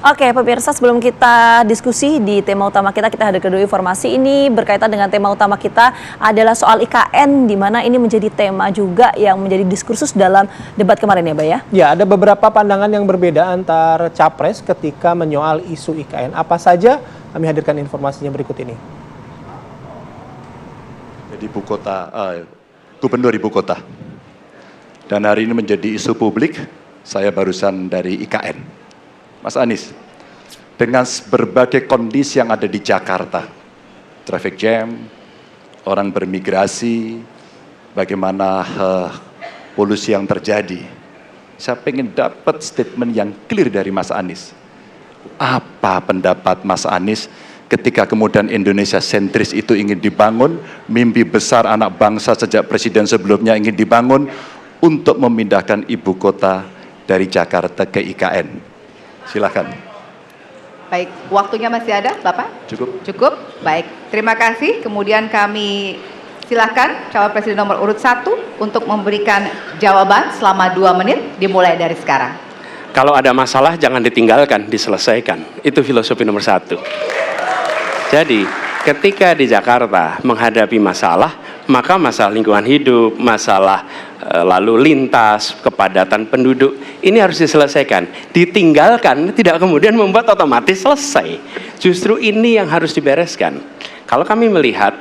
Oke, pemirsa, sebelum kita diskusi di tema utama kita hadirkan dulu informasi ini berkaitan dengan tema utama kita adalah soal IKN, di mana ini menjadi tema juga yang menjadi diskursus dalam debat kemarin ya, Mbak ya? Ya, ada beberapa pandangan yang berbeda antar capres ketika menyoal isu IKN. Apa saja? Kami hadirkan informasinya berikut ini. Jadi Gubernur Ibu Kota. Dan hari ini menjadi isu publik, saya barusan dari IKN. Mas Anies, dengan berbagai kondisi yang ada di Jakarta, traffic jam, orang bermigrasi, bagaimana polusi yang terjadi, saya pengen dapat statement yang clear dari Mas Anies. Apa pendapat Mas Anies ketika kemudian Indonesia sentris itu ingin dibangun, mimpi besar anak bangsa sejak presiden sebelumnya ingin dibangun untuk memindahkan ibu kota dari Jakarta ke IKN. Silakan. Baik, waktunya masih ada, Bapak? Cukup. Cukup, baik. Terima kasih. Kemudian kami silakan calon presiden nomor urut 1 untuk memberikan jawaban selama 2 menit, dimulai dari sekarang. Kalau ada masalah jangan ditinggalkan, diselesaikan. Itu filosofi nomor 1. Jadi, ketika di Jakarta menghadapi masalah, maka masalah lingkungan hidup, masalah lalu lintas, kepadatan penduduk, ini harus diselesaikan. Ditinggalkan tidak kemudian membuat otomatis selesai. Justru ini yang harus dibereskan. Kalau kami melihat,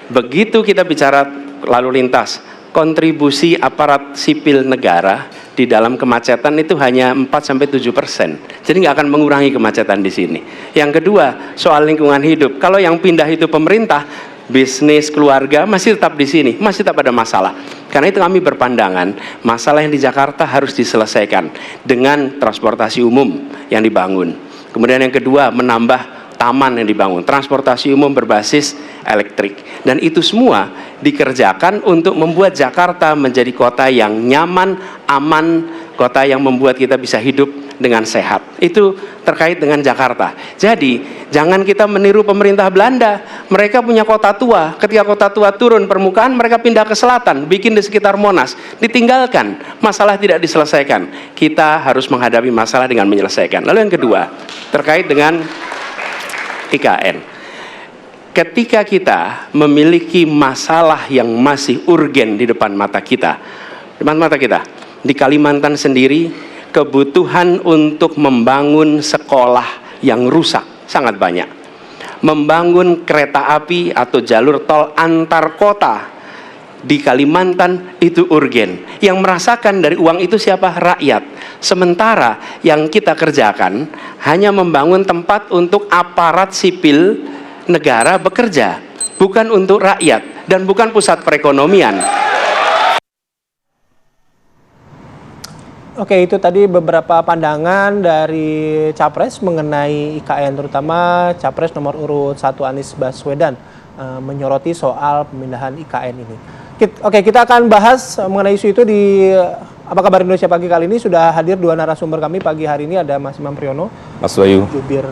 begitu kita bicara lalu lintas, kontribusi aparat sipil negara di dalam kemacetan itu hanya 4-7%. Jadi nggak akan mengurangi kemacetan di sini. Yang kedua, soal lingkungan hidup. Kalau yang pindah itu pemerintah, bisnis, keluarga masih tetap di sini, masih tetap ada masalah. Karena itu kami berpandangan masalah yang di Jakarta harus diselesaikan dengan transportasi umum yang dibangun. Kemudian yang kedua, menambah taman yang dibangun, transportasi umum berbasis elektrik. Dan itu semua dikerjakan untuk membuat Jakarta menjadi kota yang nyaman, aman, kota yang membuat kita bisa hidup dengan sehat. Itu terkait dengan Jakarta. Jadi, jangan kita meniru pemerintah Belanda. Mereka punya kota tua. Ketika kota tua turun permukaan, mereka pindah ke selatan, bikin di sekitar Monas. Ditinggalkan, masalah tidak diselesaikan. Kita harus menghadapi masalah dengan menyelesaikan. Lalu yang kedua, terkait dengan IKN. Ketika kita memiliki masalah yang masih urgen di depan mata kita, di Kalimantan sendiri, kebutuhan untuk membangun sekolah yang rusak sangat banyak. Membangun kereta api atau jalur tol antar kota di Kalimantan itu urgen. Yang merasakan dari uang itu siapa? Rakyat. Sementara yang kita kerjakan hanya membangun tempat untuk aparat sipil negara bekerja, bukan untuk rakyat dan bukan pusat perekonomian. Oke, itu tadi beberapa pandangan dari Capres mengenai IKN, terutama Capres nomor urut 1 Anies Baswedan menyoroti soal pemindahan IKN ini. Oke, kita akan bahas mengenai isu itu di Apa Kabar Indonesia Pagi kali ini. Sudah hadir 2 narasumber kami pagi hari ini, ada Mas Imam Priyono, Mas Wahyu, jubir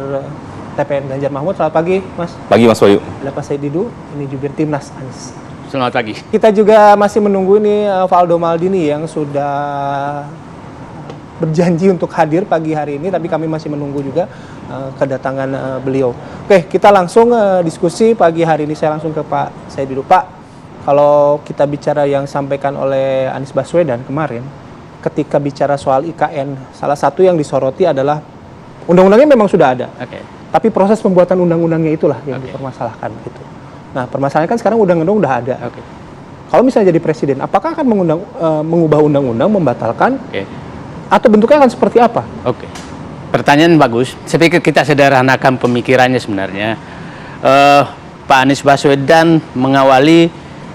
TPN Ganjar Mahfud. Selamat pagi, Mas. Pagi, Mas Wahyu. Ada Pak Said Didu, ini jubir Timnas Anies. Selamat pagi. Kita juga masih menunggu ini Valdo Maldini yang sudah berjanji untuk hadir pagi hari ini, tapi kami masih menunggu juga kedatangan beliau. Oke, kita langsung diskusi pagi hari ini. Saya langsung ke Pak Said Didu. Pak, kalau kita bicara yang sampaikan oleh Anies Baswedan kemarin, ketika bicara soal IKN, salah satu yang disoroti adalah undang-undangnya memang sudah ada, tapi proses pembuatan undang-undangnya itulah yang dipermasalahkan gitu. Nah, permasalahan kan sekarang undang-undang udah ada. Kalau misalnya jadi presiden, apakah akan mengubah undang-undang, membatalkan, atau bentuknya akan seperti apa? Pertanyaan bagus. Saya pikir kita sederhanakan pemikirannya sebenarnya. Pak Anies Baswedan mengawali,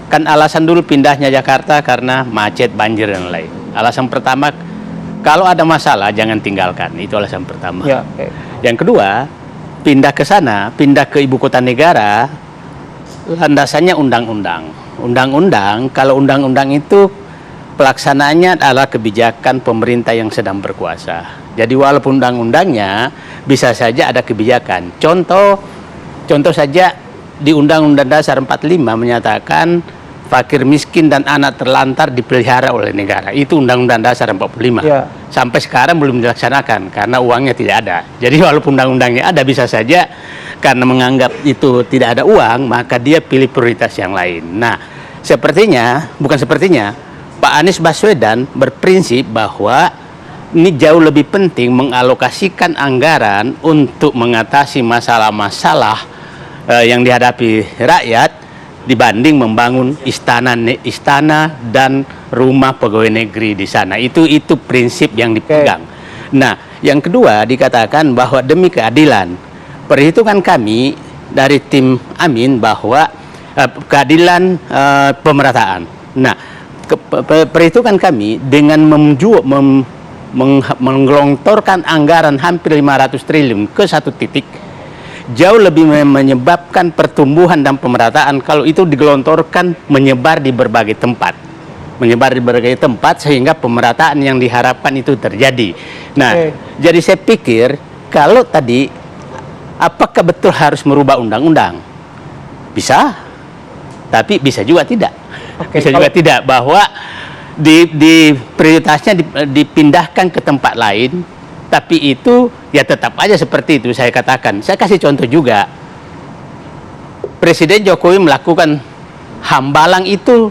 kan alasan dulu pindahnya Jakarta karena macet, banjir, dan lain. Alasan pertama, kalau ada masalah jangan tinggalkan. Itu alasan pertama. Yang kedua, pindah ke sana, pindah ke ibu kota negara, landasannya undang-undang. Undang-undang, kalau undang-undang itu pelaksanaannya adalah kebijakan pemerintah yang sedang berkuasa. Jadi walaupun undang-undangnya bisa saja ada kebijakan. Contoh saja di Undang-Undang Dasar 45 menyatakan fakir miskin dan anak terlantar dipelihara oleh negara. Itu Undang-Undang Dasar 45. Ya. Sampai sekarang belum dilaksanakan karena uangnya tidak ada. Jadi walaupun undang-undangnya ada, bisa saja karena menganggap itu tidak ada uang, maka dia pilih prioritas yang lain. Nah, bukan sepertinya, Pak Anies Baswedan berprinsip bahwa ini jauh lebih penting mengalokasikan anggaran untuk mengatasi masalah-masalah yang dihadapi rakyat dibanding membangun istana dan rumah pegawai negeri di sana. Itu prinsip yang dipegang. Nah, yang kedua dikatakan bahwa demi keadilan, perhitungan kami dari tim Amin bahwa keadilan pemerataan. Nah, perhitungan kami dengan menggelontorkan anggaran hampir 500 triliun ke satu titik jauh lebih menyebabkan pertumbuhan dan pemerataan kalau itu digelontorkan menyebar di berbagai tempat. Sehingga pemerataan yang diharapkan itu terjadi. Nah, jadi saya pikir kalau tadi apakah betul harus merubah undang-undang? Bisa, tapi bisa juga tidak. Bisa juga tidak, bahwa di prioritasnya dipindahkan ke tempat lain, tapi itu ya tetap aja seperti itu. Saya katakan, saya kasih contoh juga, Presiden Jokowi melakukan Hambalang itu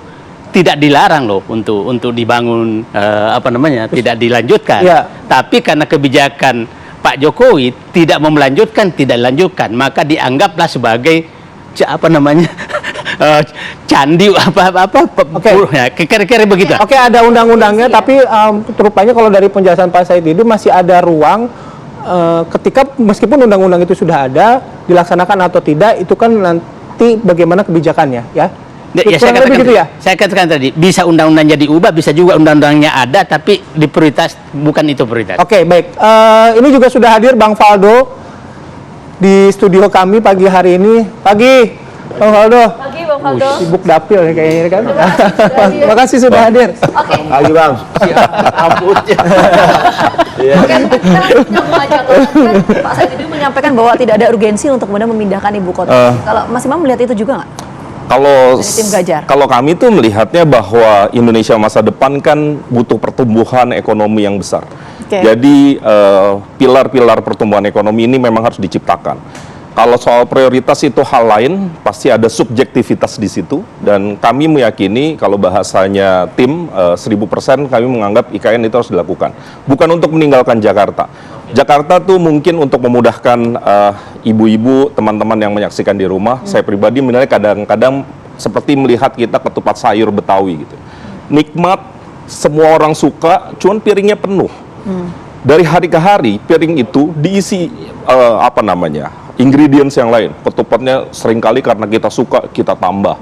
tidak dilarang loh untuk dibangun tidak dilanjutkan. Ya. Tapi karena kebijakan Pak Jokowi tidak mau melanjutkan, tidak dilanjutkan, maka dianggaplah sebagai candi kira-kira begitu. Oke, ada undang-undangnya, tapi rupanya kalau dari penjelasan Pak Said itu masih ada ruang ketika meskipun undang-undang itu sudah ada, dilaksanakan atau tidak itu kan nanti bagaimana kebijakannya, ya. Ya, saya katakan tadi, bisa undang-undangnya diubah, bisa juga undang-undangnya ada, tapi di prioritas bukan itu prioritas. Oke, baik. Ini juga sudah hadir Bang Faldo di studio kami pagi hari ini. Bang Faldo. Pagi Bang Faldo. Sibuk dapil ya kayaknya kan. Terima kasih sudah hadir. Oke. Pagi Bang. Rambutnya. Pak Said itu menyampaikan bahwa tidak ada urgensi untuk kemudian memindahkan ibu kota. Kalau Mas Imam melihat itu juga nggak? Kalau kami tuh melihatnya bahwa Indonesia masa depan kan butuh pertumbuhan ekonomi yang besar. Jadi pilar-pilar pertumbuhan ekonomi ini memang harus diciptakan. Kalau soal prioritas itu hal lain, pasti ada subjektivitas di situ. Dan kami meyakini kalau bahasanya tim 1000% kami menganggap IKN itu harus dilakukan. Bukan untuk meninggalkan Jakarta. Jakarta tuh mungkin untuk memudahkan ibu-ibu, teman-teman yang menyaksikan di rumah. Saya pribadi menilai kadang-kadang seperti melihat kita ketupat sayur Betawi gitu. Nikmat, semua orang suka, cuman piringnya penuh. Dari hari ke hari, piring itu diisi ingredients yang lain. Ketupatnya seringkali karena kita suka, kita tambah.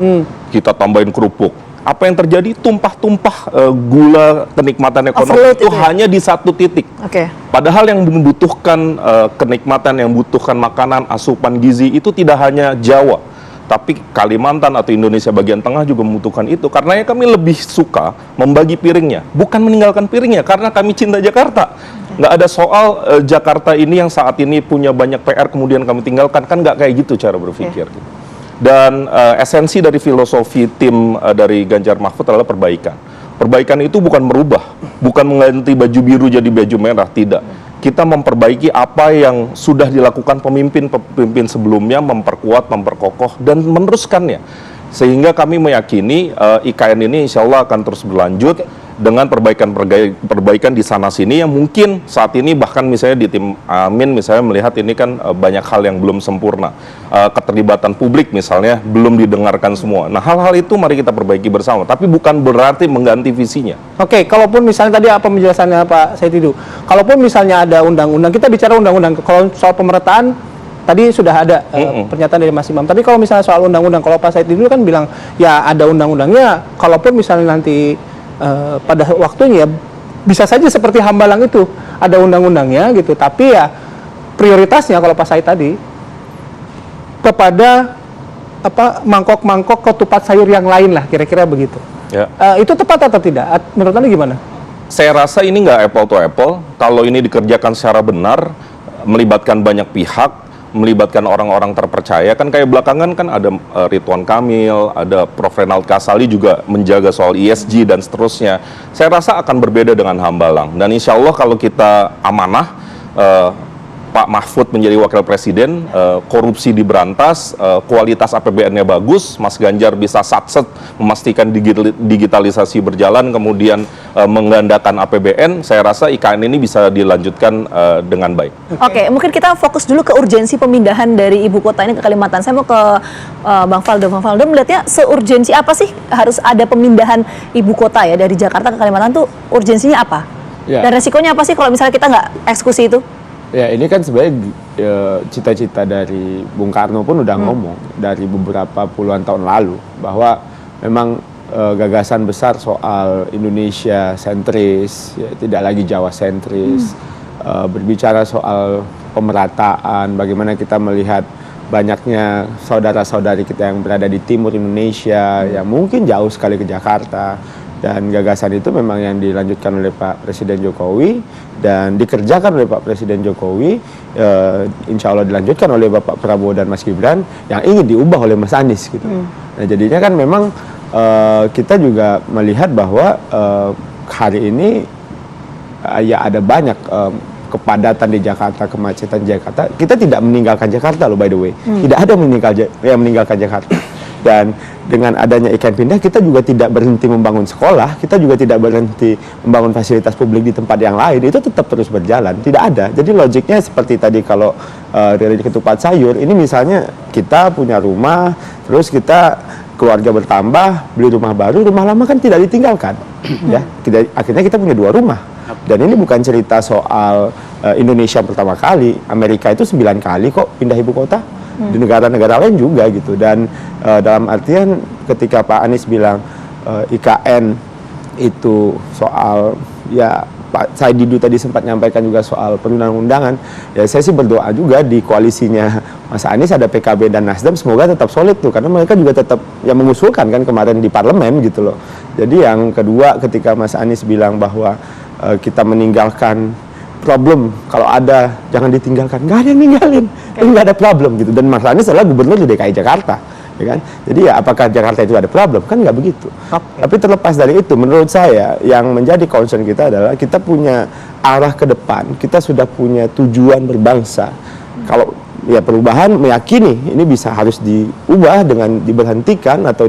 Kita tambahin kerupuk. Apa yang terjadi? Tumpah-tumpah gula kenikmatan ekonomi itu hanya di satu titik. Padahal yang membutuhkan kenikmatan, yang membutuhkan makanan, asupan gizi itu tidak hanya Jawa, tapi Kalimantan atau Indonesia bagian tengah juga membutuhkan itu. Karena kami lebih suka membagi piringnya, bukan meninggalkan piringnya, karena kami cinta Jakarta. Nggak ada soal Jakarta ini yang saat ini punya banyak PR kemudian kami tinggalkan, kan nggak kayak gitu cara berpikir. Dan esensi dari filosofi tim dari Ganjar Mahfud adalah perbaikan. Perbaikan itu bukan merubah, bukan mengganti baju biru jadi baju merah, tidak. Kita memperbaiki apa yang sudah dilakukan pemimpin sebelumnya, memperkuat, memperkokoh, dan meneruskannya. Sehingga kami meyakini IKN ini insya Allah akan terus berlanjut dengan perbaikan di sana-sini yang mungkin saat ini bahkan misalnya di tim Amin misalnya melihat ini kan banyak hal yang belum sempurna. Keterlibatan publik misalnya belum didengarkan semua. Nah, hal-hal itu mari kita perbaiki bersama, tapi bukan berarti mengganti visinya. Oke, kalaupun misalnya tadi apa penjelasannya Pak Said itu, kalaupun misalnya ada undang-undang, kita bicara undang-undang, kalau soal pemerataan tadi sudah ada pernyataan dari Mas Imam. Tapi kalau misalnya soal undang-undang, kalau Pak Said dulu kan bilang ya ada undang-undangnya, kalaupun misalnya nanti pada waktunya bisa saja seperti Hambalang itu ada undang-undangnya gitu, tapi ya prioritasnya kalau Pak Said tadi kepada mangkok-mangkok ketupat sayur yang lain lah, kira-kira begitu. Ya. Itu tepat atau tidak? Menurut Anda gimana? Saya rasa ini nggak apple to apple. Kalau ini dikerjakan secara benar, melibatkan banyak pihak, melibatkan orang-orang terpercaya, kan kayak belakangan kan ada Ridwan Kamil, ada Prof. Renald Kasali juga menjaga soal ESG dan seterusnya. Saya rasa akan berbeda dengan Hambalang. Dan insya Allah kalau kita amanah, Pak Mahfud menjadi wakil presiden, korupsi diberantas, kualitas APBN-nya bagus, Mas Ganjar bisa satset memastikan digitalisasi berjalan, kemudian menggandakan APBN, saya rasa IKN ini bisa dilanjutkan dengan baik. Oke, mungkin kita fokus dulu ke urgensi pemindahan dari ibu kota ini ke Kalimantan. Saya mau ke Bang Faldo. Bang Faldo melihatnya seurgensi apa sih harus ada pemindahan ibu kota ya dari Jakarta ke Kalimantan tuh urgensinya apa? Ya. Dan resikonya apa sih kalau misalnya kita nggak eksekusi itu? Ya, ini kan sebenarnya cita-cita dari Bung Karno pun udah ngomong dari beberapa puluhan tahun lalu bahwa memang gagasan besar soal Indonesia sentris, ya, tidak lagi Jawa sentris, berbicara soal pemerataan, bagaimana kita melihat banyaknya saudara-saudari kita yang berada di timur Indonesia, yang mungkin jauh sekali ke Jakarta. Dan gagasan itu memang yang dilanjutkan oleh Pak Presiden Jokowi dan dikerjakan oleh Pak Presiden Jokowi, insya Allah dilanjutkan oleh Bapak Prabowo dan Mas Gibran, yang ingin diubah oleh Mas Anies gitu. Nah, jadinya kan memang kita juga melihat bahwa hari ini ya ada banyak kepadatan di Jakarta, kemacetan Jakarta. Kita tidak meninggalkan Jakarta loh, by the way. Tidak ada yang meninggalkan Jakarta. Dan dengan adanya IKN pindah, kita juga tidak berhenti membangun sekolah, kita juga tidak berhenti membangun fasilitas publik di tempat yang lain, itu tetap terus berjalan, tidak ada. Jadi logiknya seperti tadi kalau dari ketupat sayur, ini misalnya kita punya rumah, terus kita keluarga bertambah, beli rumah baru, rumah lama kan tidak ditinggalkan. Ya, akhirnya kita punya 2 rumah. Dan ini bukan cerita soal Indonesia pertama kali, Amerika itu 9 kali kok pindah ibu kota. Di negara-negara lain juga gitu. Dan dalam artian ketika Pak Anies bilang IKN itu soal, ya Pak Said Didu tadi sempat menyampaikan juga soal perundang-undangan, ya saya sih berdoa juga di koalisinya Mas Anies ada PKB dan Nasdem, semoga tetap solid tuh, karena mereka juga tetap yang mengusulkan kan kemarin di parlemen gitu loh. Jadi yang kedua, ketika Mas Anies bilang bahwa kita meninggalkan problem, kalau ada jangan ditinggalkan, nggak ada yang ninggalin, nggak ada problem gitu. Dan Mas Anies adalah gubernur di DKI Jakarta, ya kan? Jadi ya apakah Jakarta itu ada problem? Kan nggak begitu. Tapi terlepas dari itu, menurut saya yang menjadi concern kita adalah kita punya arah ke depan, kita sudah punya tujuan berbangsa. Kalau ya perubahan meyakini ini bisa harus diubah dengan diberhentikan atau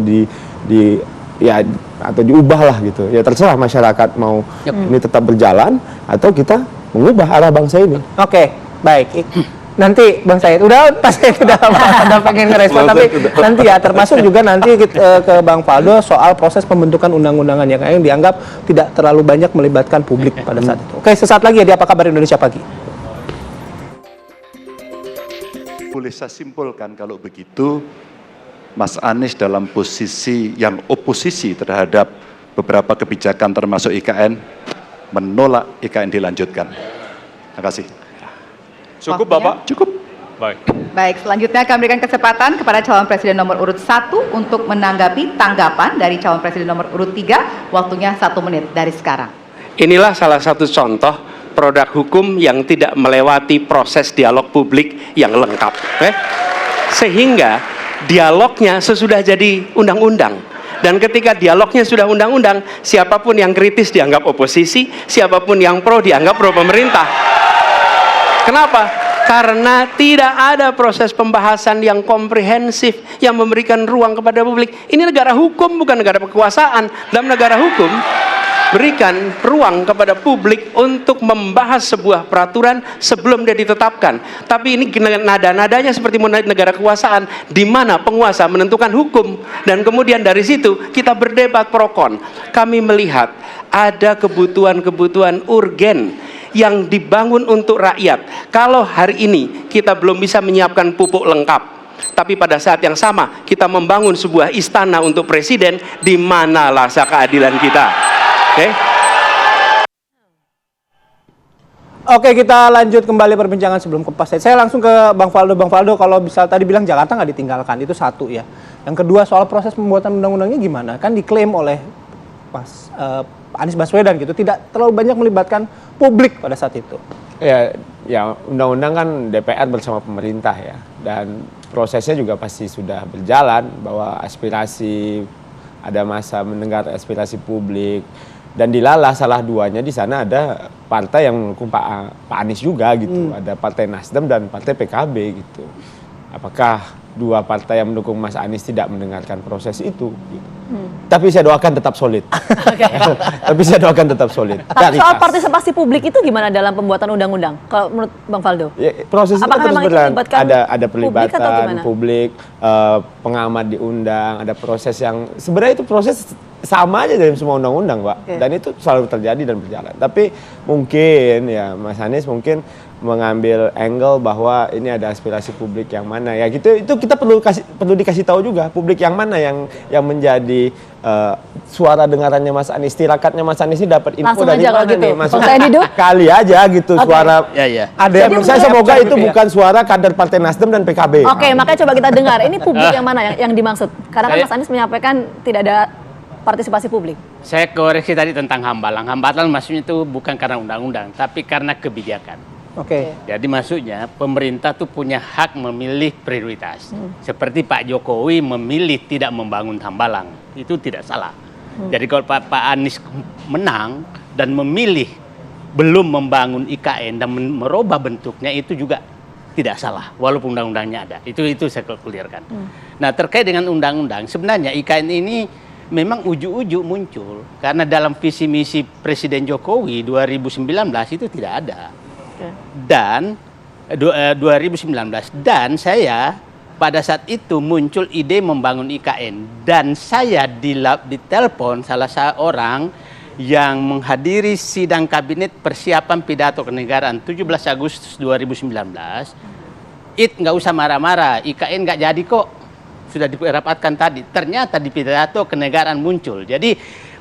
atau diubah lah gitu. Ya terserah masyarakat mau ini tetap berjalan atau kita mengubah arah bangsa ini. Oke, baik. Nanti Bang Said, udah pasti udah pengen ngerespon, tapi nanti ya termasuk juga nanti ke Bang Faldo soal proses pembentukan undang-undangan yang dianggap tidak terlalu banyak melibatkan publik pada saat itu. Oke, sesaat lagi ya di Apa Kabar Indonesia Pagi. Boleh saya simpulkan kalau begitu, Mas Anies dalam posisi yang oposisi terhadap beberapa kebijakan termasuk IKN, menolak IKN dilanjutkan. Terima kasih. Cukup Bapak? Cukup. Baik. Baik, selanjutnya kami berikan kesempatan kepada calon presiden nomor urut 1 untuk menanggapi tanggapan dari calon presiden nomor urut 3, waktunya 1 menit dari sekarang. Inilah salah satu contoh produk hukum yang tidak melewati proses dialog publik yang lengkap. Sehingga dialognya sesudah jadi undang-undang. Dan ketika dialognya sudah undang-undang, siapapun yang kritis dianggap oposisi, siapapun yang pro dianggap pro pemerintah. Kenapa? Karena tidak ada proses pembahasan yang komprehensif yang memberikan ruang kepada publik. Ini negara hukum, bukan negara kekuasaan. Dalam negara hukum, berikan ruang kepada publik untuk membahas sebuah peraturan sebelum dia ditetapkan. Tapi ini nada-nadanya seperti negara kekuasaan, di mana penguasa menentukan hukum dan kemudian dari situ kita berdebat pro kon. Kami melihat ada kebutuhan-kebutuhan urgen yang dibangun untuk rakyat. Kalau hari ini kita belum bisa menyiapkan pupuk lengkap, tapi pada saat yang sama kita membangun sebuah istana untuk presiden, di mana rasa keadilan kita? Oke, kita lanjut kembali perbincangan sebelum ke Pak Said. Saya langsung ke Bang Faldo. Bang Faldo, kalau bisa tadi bilang Jakarta nggak ditinggalkan, itu satu ya. Yang kedua soal proses pembuatan undang-undangnya gimana? Kan diklaim oleh Anies Baswedan gitu, tidak terlalu banyak melibatkan publik pada saat itu. Ya, ya undang-undang kan DPR bersama pemerintah ya, dan prosesnya juga pasti sudah berjalan bahwa aspirasi, ada masa mendengar aspirasi publik, dan dilalah salah duanya di sana ada partai yang mendukung Pak Anies juga gitu, ada Partai Nasdem dan Partai PKB gitu. Apakah dua partai yang mendukung Mas Anies tidak mendengarkan proses itu? Gitu. Tapi saya doakan tetap solid. Tapi saya doakan tetap solid. Tapi soal partisipasi publik itu gimana dalam pembuatan undang-undang? Kalau menurut Bang Faldo? Ya, proses itu terus berjalan. Ada pelibatan publik, pengamat diundang, ada proses yang sebenarnya itu proses sama aja dalam semua undang-undang, Pak. Dan itu selalu terjadi dan berjalan. Tapi mungkin ya Mas Anies mungkin mengambil angle bahwa ini ada aspirasi publik yang mana ya gitu, itu kita perlu dikasih tahu juga publik yang mana yang menjadi suara dengarannya Mas Anies, tirakatnya Mas Anies ini dapat info dari mana gitu. Nih maksudnya kali aja gitu suara ada yang menurut saya semoga itu bukan suara kader Partai Nasdem dan PKB. Makanya coba kita dengar ini publik yang mana yang dimaksud, karena kan Mas Anies menyampaikan tidak ada partisipasi publik. Saya koreksi tadi tentang hambalang maksudnya itu bukan karena undang-undang tapi karena kebijakan. Jadi maksudnya pemerintah tuh punya hak memilih prioritas. Seperti Pak Jokowi memilih tidak membangun hambalang, itu tidak salah. Jadi kalau Pak Anies menang dan memilih belum membangun IKN dan merubah bentuknya, itu juga tidak salah, walaupun undang-undangnya ada. Itu saya clearkan. Nah, terkait dengan undang-undang, sebenarnya IKN ini memang ujuk-ujuk muncul karena dalam visi misi Presiden Jokowi 2019 itu tidak ada. Dan 2019 dan saya pada saat itu muncul ide membangun IKN dan saya ditelepon salah seorang yang menghadiri sidang kabinet persiapan pidato kenegaraan 17 Agustus 2019. Nggak usah marah-marah, IKN nggak jadi kok, sudah dirapatkan tadi. Ternyata di pidato kenegaraan muncul. Jadi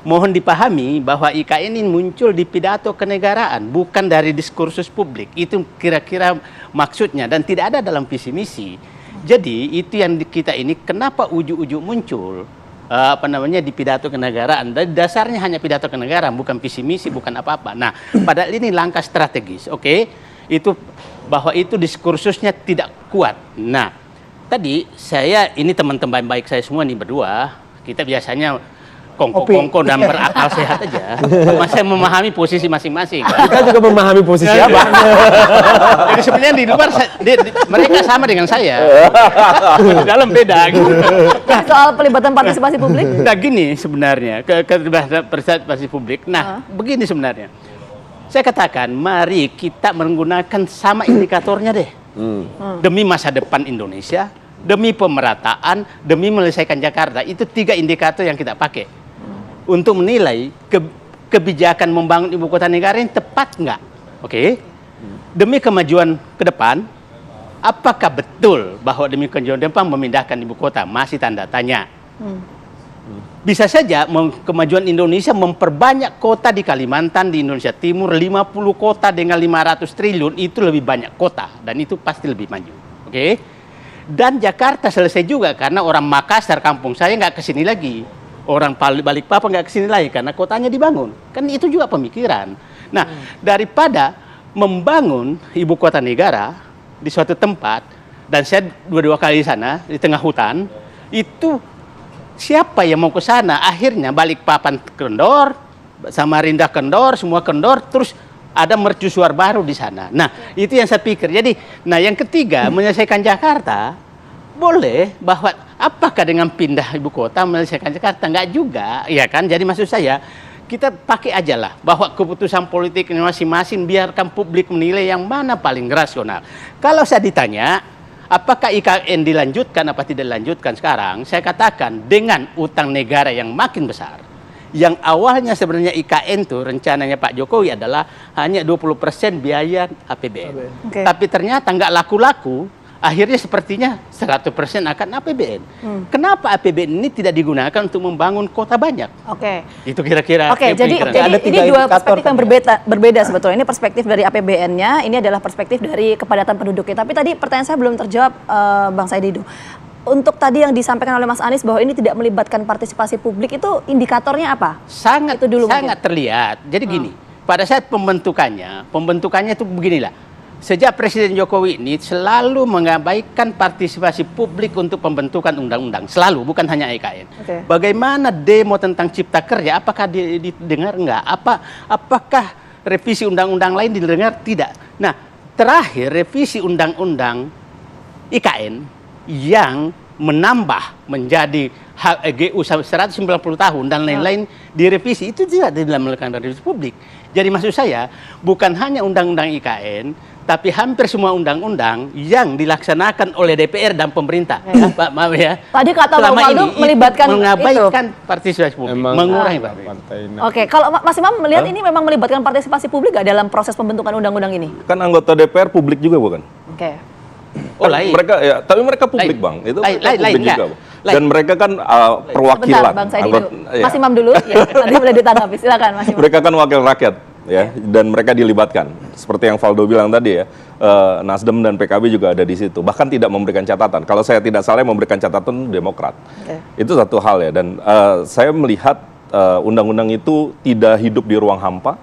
mohon dipahami bahwa IKN ini muncul di pidato kenegaraan, bukan dari diskursus publik. Itu kira-kira maksudnya dan tidak ada dalam visi misi. Jadi itu yang kita ini kenapa ujuk-ujuk muncul di pidato kenegaraan. Dan dasarnya hanya pidato kenegaraan, bukan visi misi, bukan apa-apa. Nah, padahal ini langkah strategis, itu bahwa itu diskursusnya tidak kuat. Nah, tadi ini teman-teman baik saya semua nih berdua, kita biasanya kongko-kongko dan berakal sehat aja. Masih memahami posisi masing-masing. Kita juga memahami posisi apa. Jadi sebenarnya di luar mereka sama dengan saya. Di dalam beda. Gitu. Soal pelibatan partisipasi publik? Nah gini sebenarnya, partisipasi publik. Nah begini sebenarnya. Saya katakan mari kita menggunakan sama indikatornya deh. Demi masa depan Indonesia, demi pemerataan, demi menyelesaikan Jakarta. Itu 3 indikator yang kita pakai untuk menilai kebijakan membangun ibu kota negara ini tepat nggak. Demi kemajuan ke depan, apakah betul bahwa demi kemajuan depan memindahkan ibu kota? Masih tanda tanya. Bisa saja kemajuan Indonesia memperbanyak kota di Kalimantan, di Indonesia Timur, 50 kota dengan 500 triliun, itu lebih banyak kota dan itu pasti lebih maju. Dan Jakarta selesai juga karena orang Makassar, kampung saya, nggak kesini lagi. Orang Balikpapan nggak kesini lagi karena kotanya dibangun. Kan itu juga pemikiran. Nah, daripada membangun ibu kota negara di suatu tempat, dan saya 2 kali di sana, di tengah hutan, itu siapa yang mau ke sana? Akhirnya Balikpapan kendor, Samarinda kendor, semua kendor, terus ada mercusuar baru di sana. Nah, itu yang saya pikir. Jadi, yang ketiga, menyelesaikan Jakarta, boleh bahwa apakah dengan pindah ibu kota menyelesaikan Jakarta? Enggak juga, ya kan? Jadi maksud saya, kita pakai aja lah bahwa keputusan politik masing-masing, biarkan publik menilai yang mana paling rasional. Kalau saya ditanya, apakah IKN dilanjutkan apa tidak dilanjutkan sekarang? Saya katakan dengan utang negara yang makin besar. Yang awalnya sebenarnya IKN tuh rencananya Pak Jokowi adalah hanya 20% biaya APBN. Tapi ternyata nggak laku-laku. Akhirnya sepertinya 100% akan APBN. Kenapa APBN ini tidak digunakan untuk membangun kota banyak? Itu kira-kira. Jadi ini 2 perspektif yang berbeda sebetulnya. Ini perspektif dari APBN-nya, ini adalah perspektif dari kepadatan penduduknya. Tapi tadi pertanyaan saya belum terjawab, Bang Saididu. Untuk tadi yang disampaikan oleh Mas Anies bahwa ini tidak melibatkan partisipasi publik, itu indikatornya apa? Sangat terlihat. Jadi gini, pada saat pembentukannya itu beginilah. sejak Presiden Jokowi ini selalu mengabaikan partisipasi publik untuk pembentukan undang-undang. Selalu, bukan hanya IKN. Bagaimana demo tentang cipta kerja, apakah didengar enggak? Apakah revisi undang-undang lain didengar? Tidak. Nah, terakhir revisi undang-undang IKN yang menambah menjadi GU 190 tahun dan lain-lain direvisi, itu tidak melakukan revisi publik. Jadi maksud saya bukan hanya undang-undang IKN, tapi hampir semua undang-undang yang dilaksanakan oleh DPR dan pemerintah. Pak, maaf ya. Tadi kata Bang Faldo melibatkan mengabaikan partisipasi publik, mengurangi Pak. Oke, kalau Mas Imam melihat ini memang melibatkan partisipasi publik nggak dalam proses pembentukan undang-undang ini? Kan anggota DPR publik juga bukan? Oke. Oh, lain. Mereka ya, tapi mereka publik Bang. Itu publik juga. Dan mereka kan perwakilan. Sebentar, Bang Saidi dulu. Mas Imam dulu, ya, nanti boleh ditanggapi. Silakan Mas Imam. Mereka kan wakil rakyat. Ya, dan mereka dilibatkan. Seperti yang Faldo bilang tadi ya, Nasdem dan PKB juga ada di situ. Bahkan tidak memberikan catatan. Kalau saya tidak salah, memberikan catatan Demokrat. Itu satu hal ya. Dan saya melihat undang-undang itu tidak hidup di ruang hampa.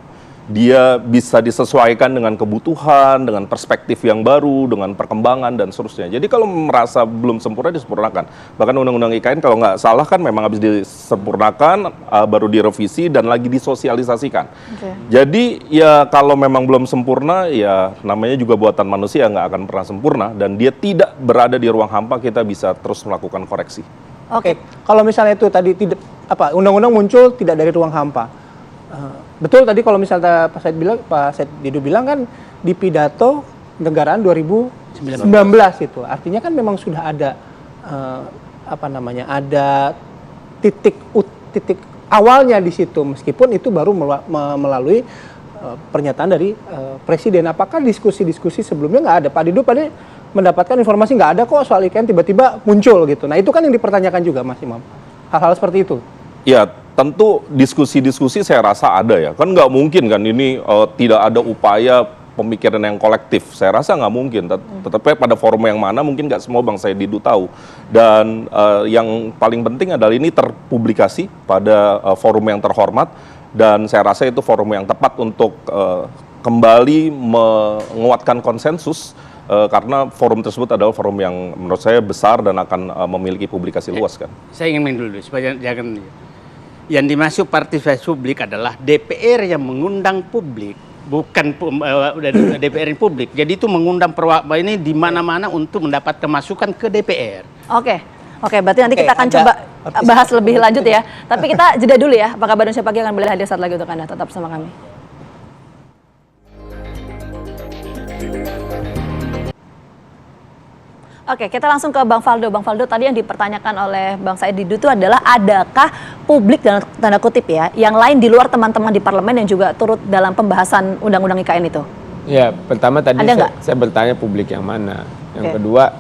Dia bisa disesuaikan dengan kebutuhan, dengan perspektif yang baru, dengan perkembangan dan seterusnya. Jadi kalau merasa belum sempurna, disempurnakan. Bahkan undang-undang IKN kalau nggak salah kan memang habis disempurnakan, baru direvisi dan lagi disosialisasikan. Jadi ya kalau memang belum sempurna, ya namanya juga buatan manusia, nggak akan pernah sempurna. Dan dia tidak berada di ruang hampa, kita bisa terus melakukan koreksi. Oke, kalau misalnya itu tadi tidak undang-undang muncul tidak dari ruang hampa. Betul tadi kalau misalnya Pak Said Didu bilang kan di pidato negaraan 2019 itu. Artinya kan memang sudah ada ada titik awalnya di situ, meskipun itu baru melalui pernyataan dari Presiden. Apakah diskusi-diskusi sebelumnya nggak ada? Pak Didu pada mendapatkan informasi nggak ada kok soal IKN, tiba-tiba muncul gitu. Nah itu kan yang dipertanyakan juga Mas Imam. Hal-hal seperti itu. Ya, tentu diskusi-diskusi saya rasa ada ya. Kan nggak mungkin kan ini tidak ada upaya pemikiran yang kolektif. Saya rasa nggak mungkin. Tetapi pada forum yang mana mungkin nggak semua Bang Said Didu tahu. Dan yang paling penting adalah ini terpublikasi pada forum yang terhormat. Dan saya rasa itu forum yang tepat untuk kembali menguatkan konsensus. Karena forum tersebut adalah forum yang menurut saya besar dan akan memiliki publikasi luas kan. Saya ingin main dulu supaya jangan. Yang dimaksud partisipasi publik adalah DPR yang mengundang publik, bukan DPR yang publik. Jadi itu mengundang ini di mana-mana untuk mendapatkan masukan ke DPR. Oke, berarti nanti kita akan coba bahas lebih lanjut ya. Tapi kita jeda dulu ya. Apakah Indonesia Pagi akan kembali hadir saat lagi untuk Anda. Tetap bersama kami. Oke, kita langsung ke Bang Faldo. Bang Faldo, tadi yang dipertanyakan oleh Bang Said Didu itu adalah adakah publik dalam tanda kutip ya, yang lain di luar teman-teman di parlemen yang juga turut dalam pembahasan undang-undang IKN itu? Ya, pertama tadi saya bertanya publik yang mana. Yang kedua,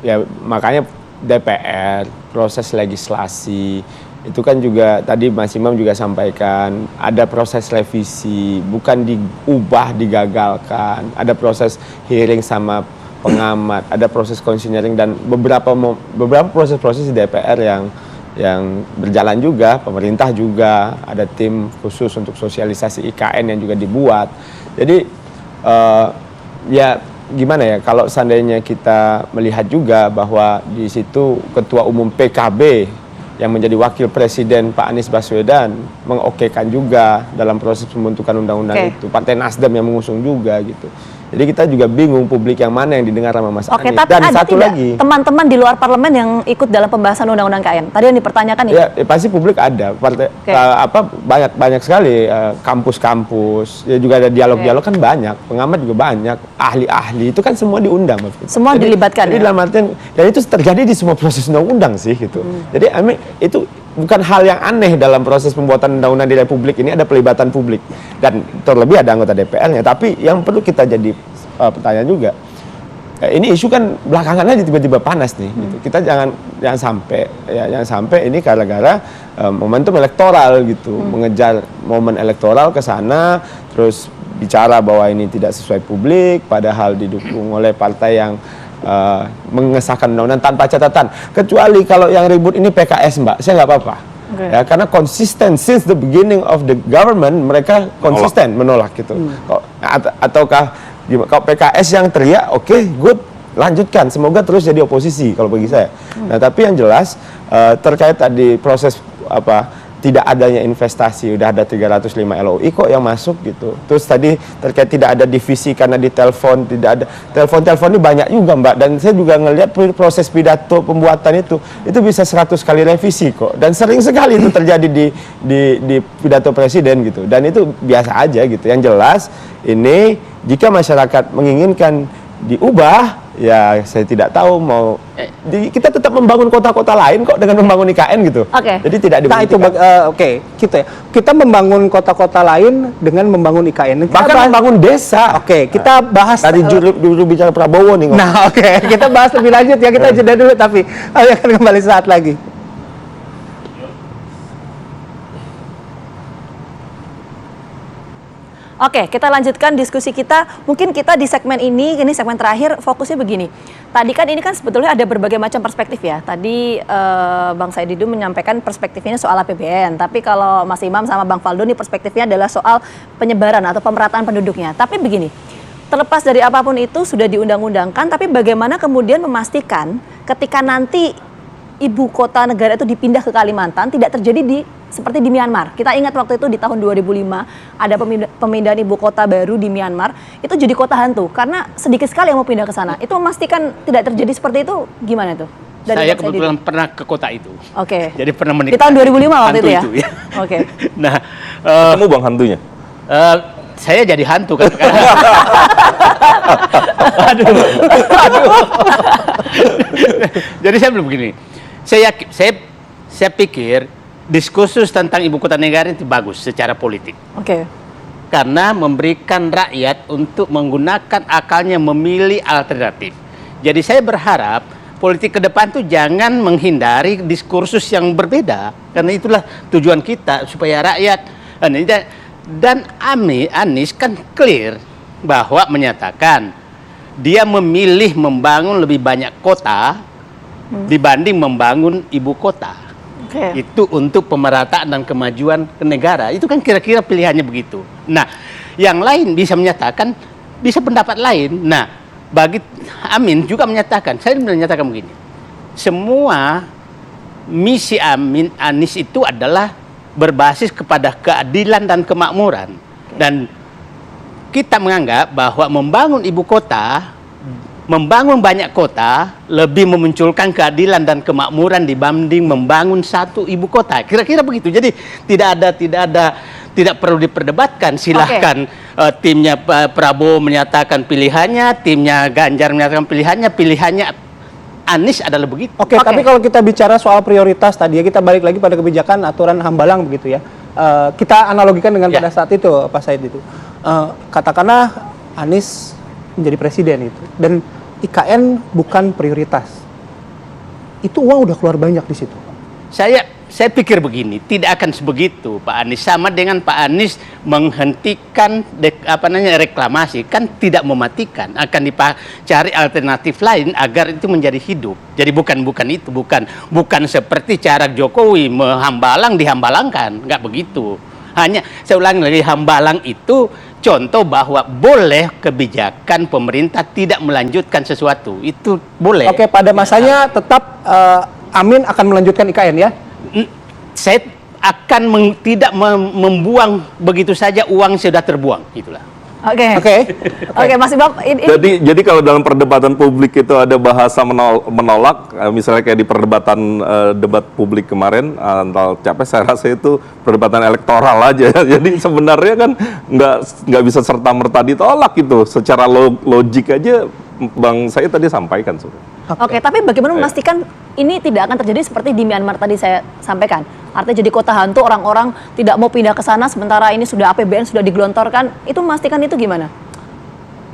ya makanya DPR, proses legislasi, itu kan juga tadi Mas Imam juga sampaikan, ada proses revisi, bukan diubah, digagalkan, ada proses hearing sama pengamat, ada proses konsinyering dan beberapa proses-proses di DPR yang berjalan juga, pemerintah juga ada tim khusus untuk sosialisasi IKN yang juga dibuat. Jadi ya gimana ya, kalau seandainya kita melihat juga bahwa di situ Ketua Umum PKB yang menjadi Wakil Presiden Pak Anies Baswedan mengokekan juga dalam proses pembentukan undang-undang itu. Partai Nasdem yang mengusung juga gitu. Jadi kita juga bingung publik yang mana yang didengar sama Mas Anies. Tapi dan ada satu lagi, teman-teman di luar parlemen yang ikut dalam pembahasan undang-undang KN. Tadi yang dipertanyakan ya, pasti publik ada. Banyak sekali kampus-kampus, ya juga ada dialog-dialog kan banyak, pengamat juga banyak, ahli-ahli itu kan semua diundang. Semua dilibatkan. Jadi dalam artian, dan itu terjadi di semua proses undang-undang sih gitu. Jadi itu bukan hal yang aneh dalam proses pembuatan undang-undang di Republik ini, ada pelibatan publik dan terlebih ada anggota DPR-nya. Tapi yang perlu kita jadi pertanyaan juga, ini isu kan belakangan aja tiba-tiba panas nih. Gitu. Kita jangan sampai ini gara-gara momentum elektoral gitu, mengejar momen elektoral ke sana, terus bicara bahwa ini tidak sesuai publik, padahal didukung oleh partai yang mengesahkan undang-undang tanpa catatan. Kecuali kalau yang ribut ini PKS, Mbak, saya nggak apa-apa. Ya, karena konsisten since the beginning of the government, mereka konsisten menolak gitu. Ataukah Kalau PKS yang teriak, oke, good, lanjutkan. Semoga terus jadi oposisi kalau bagi saya. Nah, tapi yang jelas terkait tadi proses tidak adanya investasi, udah ada 305 LOI kok yang masuk gitu. Terus tadi terkait tidak ada divisi karena ditelepon, tidak ada telepon ini banyak juga Mbak. Dan saya juga ngelihat proses pidato pembuatan itu bisa 100 kali revisi kok. Dan sering sekali itu terjadi di pidato presiden gitu. Dan itu biasa aja gitu. Yang jelas ini jika masyarakat menginginkan diubah, ya saya tidak tahu mau kita tetap membangun kota-kota lain kok dengan membangun IKN gitu. Jadi tidak diberhentikan. Kita membangun kota-kota lain dengan membangun IKN. Bahkan membangun desa. Kita bahas tadi juru bicara Prabowo nih. Nah, kita bahas lebih lanjut ya, kita jeda dulu tapi akan kembali saat lagi. Oke, kita lanjutkan diskusi kita. Mungkin kita di segmen ini segmen terakhir fokusnya begini. Tadi kan ini kan sebetulnya ada berbagai macam perspektif ya. Tadi Bang Said Didu menyampaikan perspektifnya soal APBN. Tapi kalau Mas Imam sama Bang Faldo ini perspektifnya adalah soal penyebaran atau pemerataan penduduknya. Tapi begini, terlepas dari apapun itu sudah diundang-undangkan, tapi bagaimana kemudian memastikan ketika nanti ibu kota negara itu dipindah ke Kalimantan tidak terjadi seperti di Myanmar. Kita ingat waktu itu di tahun 2005 ada pemindahan ibu kota baru di Myanmar, itu jadi kota hantu karena sedikit sekali yang mau pindah ke sana. Itu memastikan tidak terjadi seperti itu gimana tuh? Saya kebetulan pernah ke kota itu. Jadi pernah menikmati. Di tahun 2005 waktu itu ya? Nah, ketemu Bang hantunya? Saya jadi hantu kan. Aduh. Jadi saya belum begini. Saya pikir diskursus tentang ibu kota negara itu bagus secara politik. Karena memberikan rakyat untuk menggunakan akalnya memilih alternatif. Jadi saya berharap politik ke depan tuh jangan menghindari diskursus yang berbeda. Karena itulah tujuan kita supaya rakyat dan Anies kan clear bahwa menyatakan dia memilih membangun lebih banyak kota dibanding membangun ibu kota. Itu untuk pemerataan dan kemajuan ke negara. Itu kan kira-kira pilihannya begitu. Nah, yang lain bisa menyatakan, bisa pendapat lain. Nah, bagi Amin juga menyatakan, saya menyatakan begini. Semua misi Anies itu adalah berbasis kepada keadilan dan kemakmuran. Dan kita menganggap bahwa membangun ibu kota, membangun banyak kota lebih memunculkan keadilan dan kemakmuran dibanding membangun satu ibu kota. Kira-kira begitu. Jadi tidak perlu diperdebatkan. Silahkan timnya Prabowo menyatakan pilihannya, timnya Ganjar menyatakan pilihannya Anies adalah begitu. Tapi kalau kita bicara soal prioritas tadi ya, kita balik lagi pada kebijakan aturan hambalang begitu ya. Kita analogikan dengan pada saat itu Pak Said itu. Katakanlah Anies menjadi presiden itu dan IKN bukan prioritas. Itu uang udah keluar banyak di situ. Saya pikir begini, tidak akan sebegitu Pak Anies. Sama dengan Pak Anies menghentikan reklamasi, kan tidak mematikan, akan dicari alternatif lain agar itu menjadi hidup. Jadi bukan seperti cara Jokowi menghambalang dihambalangkan, nggak begitu. Hanya saya ulangi lagi, hambalang itu contoh bahwa boleh kebijakan pemerintah tidak melanjutkan sesuatu, itu boleh. Pada masanya tetap Amin akan melanjutkan IKN ya? Saya akan tidak membuang begitu saja uang sudah terbuang, itulah. Oke, Mas Imam. Jadi kalau dalam perdebatan publik itu ada bahasa menolak, misalnya kayak di perdebatan debat publik kemarin antara capres, saya rasa itu perdebatan elektoral aja. Jadi sebenarnya kan nggak bisa serta merta ditolak itu. Secara logik aja Bang saya tadi sampaikan. Tapi bagaimana memastikan ini tidak akan terjadi seperti di Myanmar tadi saya sampaikan? Artinya jadi kota hantu, orang-orang tidak mau pindah ke sana sementara ini sudah APBN sudah digelontorkan. Itu memastikan itu gimana?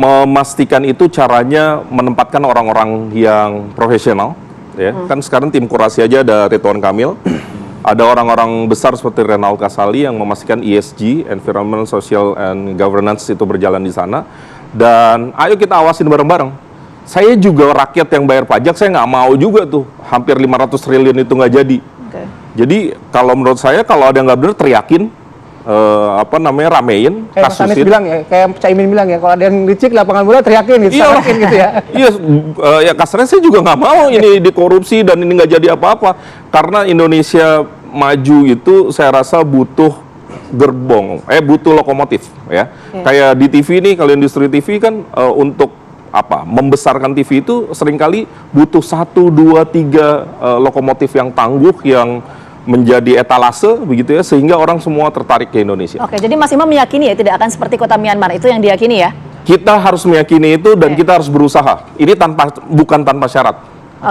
Memastikan itu caranya menempatkan orang-orang yang profesional. Ya. Kan sekarang tim kurasi aja ada Ridwan Kamil. Ada orang-orang besar seperti Renald Kasali yang memastikan ESG, Environmental, Social, and Governance itu berjalan di sana. Dan ayo kita awasin bareng-bareng. Saya juga rakyat yang bayar pajak, saya nggak mau juga tuh hampir 500 triliun itu nggak jadi. Jadi kalau menurut saya kalau ada yang nggak benar teriakin, ramein Kayak Mas Anies kasusin. bilang ya, kayak Caimin bilang ya, kalau ada yang licik lapangan bola teriakin gitu, Iya, sarakin gitu ya. Iya, ya kasarnya saya juga nggak mau ini dikorupsi dan ini nggak jadi apa-apa. Karena Indonesia maju itu saya rasa butuh butuh lokomotif ya. Kayak di TV nih, kalau industri TV kan untuk membesarkan TV itu seringkali butuh 1, 2, 3 lokomotif yang tangguh yang menjadi etalase begitu ya, sehingga orang semua tertarik ke Indonesia. Oke, jadi Mas Imam meyakini ya tidak akan seperti kota Myanmar, itu yang diyakini ya? Kita harus meyakini itu dan kita harus berusaha. Ini bukan tanpa syarat.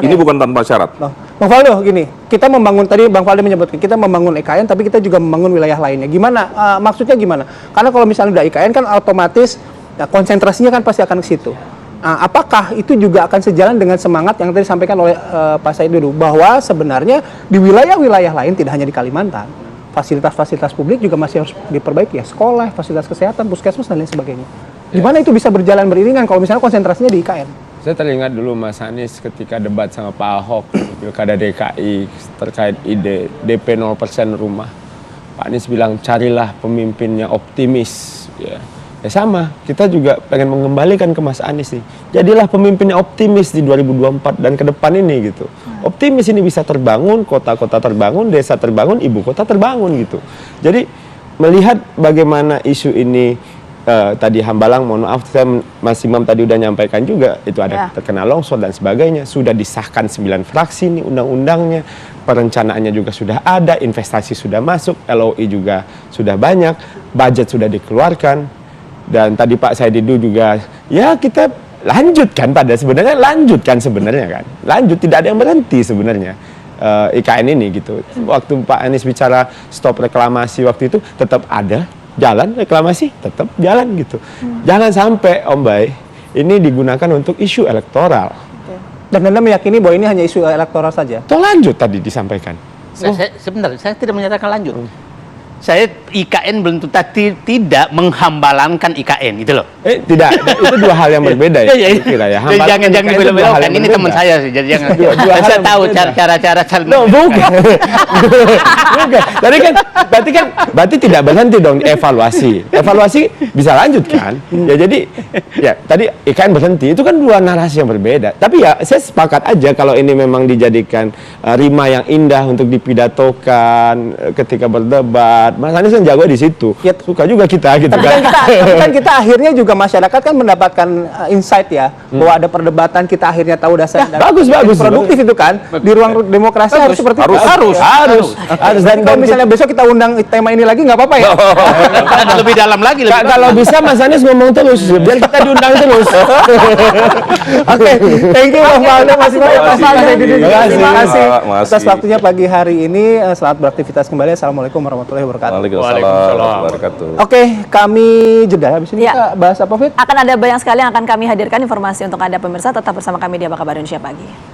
Ini bukan tanpa syarat. Bang Faldo, gini, kita membangun, tadi Bang Faldo menyebutkan kita membangun IKN, tapi kita juga membangun wilayah lainnya. Gimana? Maksudnya gimana? Karena kalau misalnya udah IKN kan otomatis konsentrasinya kan pasti akan ke situ. Apakah itu juga akan sejalan dengan semangat yang tadi disampaikan oleh Pak Said dulu, bahwa sebenarnya di wilayah-wilayah lain, tidak hanya di Kalimantan, fasilitas-fasilitas publik juga masih harus diperbaiki ya, sekolah, fasilitas kesehatan, puskesmas dan lain sebagainya. Gimana itu bisa berjalan beriringan kalau misalnya konsentrasinya di IKN? Saya teringat dulu Mas Anies ketika debat sama Pak Ahok di Pilkada DKI terkait ide DP 0% rumah. Pak Anies bilang carilah pemimpinnya optimis ya. Ya sama, kita juga pengen mengembalikan ke Mas Anies nih. Jadilah pemimpinnya optimis di 2024 dan ke depan ini gitu. Optimis ini bisa terbangun, kota-kota terbangun, desa terbangun, ibu kota terbangun gitu. Jadi melihat bagaimana isu ini tadi Hambalang, mohon maaf, Mas Imam tadi udah nyampaikan juga, itu ada terkena longsor dan sebagainya. Sudah disahkan 9 fraksi nih undang-undangnya, perencanaannya juga sudah ada, investasi sudah masuk, LOI juga sudah banyak, budget sudah dikeluarkan. Dan tadi Pak Saididu juga, ya kita lanjutkan kan, lanjut, tidak ada yang berhenti sebenarnya IKN ini gitu. Waktu Pak Anies bicara stop reklamasi waktu itu tetap ada jalan reklamasi, tetap jalan gitu. Jangan sampai Om Bay ini digunakan untuk isu elektoral. Dan Anda meyakini bahwa ini hanya isu elektoral saja? Toh lanjut tadi disampaikan. Sebentar, saya tidak menyatakan lanjut. Saya IKN belum tentu tidak menghambalankan IKN itu loh. Tidak, itu dua hal yang berbeda ya. Kira ya. Jangan dibelok-belokkan. Ini teman saya sih, jadi jangan. Saya tahu cara-cara. No, bukan. Berarti tidak berhenti dong evaluasi. Evaluasi bisa lanjut kan? Ya jadi ya tadi IKN berhenti itu kan dua narasi yang berbeda. Tapi ya saya sepakat aja kalau ini memang dijadikan rima yang indah untuk dipidatokan ketika berdebat. Mas Anies kan jago di situ. Ya, suka juga kita gitu kan. Tapi kan kita akhirnya juga masyarakat kan mendapatkan insight ya, bahwa ada perdebatan, kita akhirnya tahu dasar. Bagus. Produktif itu kan. Di ruang demokrasi harus seperti itu. Harus. Dan kalau misalnya besok kita undang tema ini lagi nggak apa-apa ya. Lebih dalam lagi. Kalau bisa Mas Anies ngomong terus, biar kita diundang terus. Oke, thank you Bang Faldo, Mas Imam, terima kasih atas waktunya pagi hari ini. Selamat beraktivitas kembali. Assalamualaikum warahmatullahi wabarakatuh. Waalaikumsalam warahmatullahi wabarakatuh. Oke, kami jeda. Habis ini kita bahas apa, Fit? Akan ada banyak sekali yang akan kami hadirkan informasi untuk Anda pemirsa. Tetap bersama kami di Apa Kabar Indonesia Pagi.